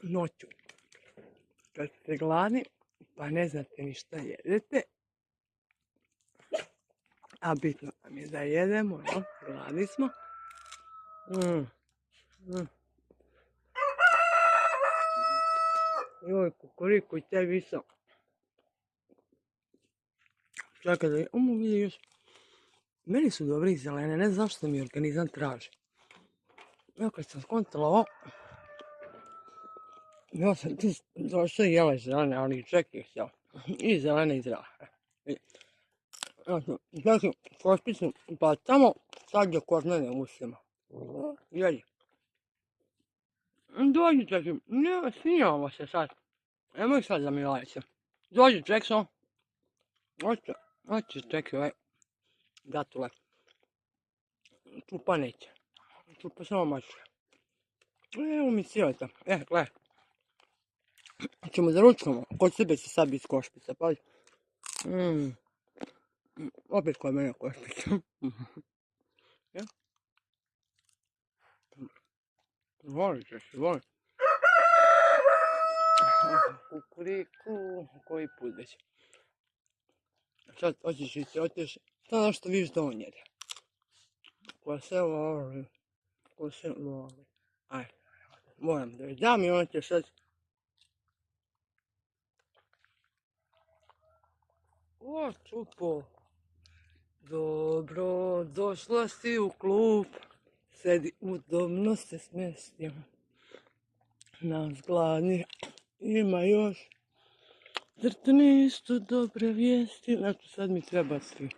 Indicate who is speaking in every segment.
Speaker 1: noću. Kad ste gladni, pa ne znate ni šta jedete, a bitno nam je da jedemo, no? Gladni smo. Joj, kukuriku i tebi sam. Čekaj da vidi još. Meni su dobri zelene, ne znam zašto mi organizam traži. Evo kad sam skontala ovo, ja sam tu došla i jela zelene, ali čekaj se. I zelene i zdrave. Znači, košpicu bacamo, sad je kornene usima. Jeli. Dođi, čekaj, ne, snimamo se sad. Nemoj sad da mi lajete. Dođi, Jackson. Hoće, čekaj, ovaj. Gatule. Čupa neće. Čupa samo mačka. Evo mi sjeta. Gledaj. Ćemo da ručkamo. Kod sebe se sad biti košpica, pazi. Opet kod mene košpica. Volite se, volite. Kukuriku, koji put već. Sad hoćeš i se oteš. Sad nešto viš da on jede. Ko se voli. Ajde, moram da joj dam i on će sad. O, čupo. Dobro, došla si u klub. Sedi udobno se smestimo. Nas gladni ima još. Zar to nisu dobre vijesti? Znači sad mi treba svi.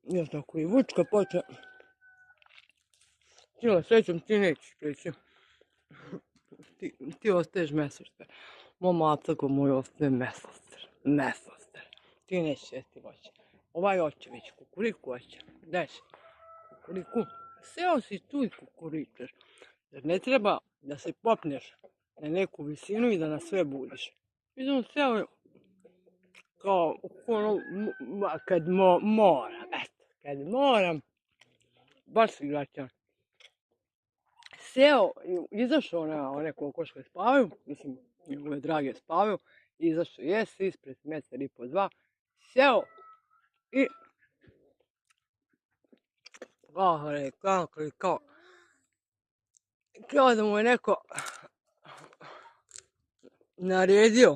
Speaker 1: Ja tako i Vučka počne. Tila, srećom ti nećeš prići. Ti ostaješ mesoster. Moj aptako moj ostaje mesoster. Ti nećeš jesti voće. Ovaj oće već, kukuriku oće. Daj se. Kukuriku. Seo si tu i kukuričeš. Jer ne treba da se popneš na neku visinu i da nas sve budiš. Idem seo kao kad moram, kad moram, baš si graćan. Seo, izašao na one kokoške spavaju, mislim, njegove drage spavaju, izašao jesi ispred metar i po dva, seo i kao da mu je neko naredio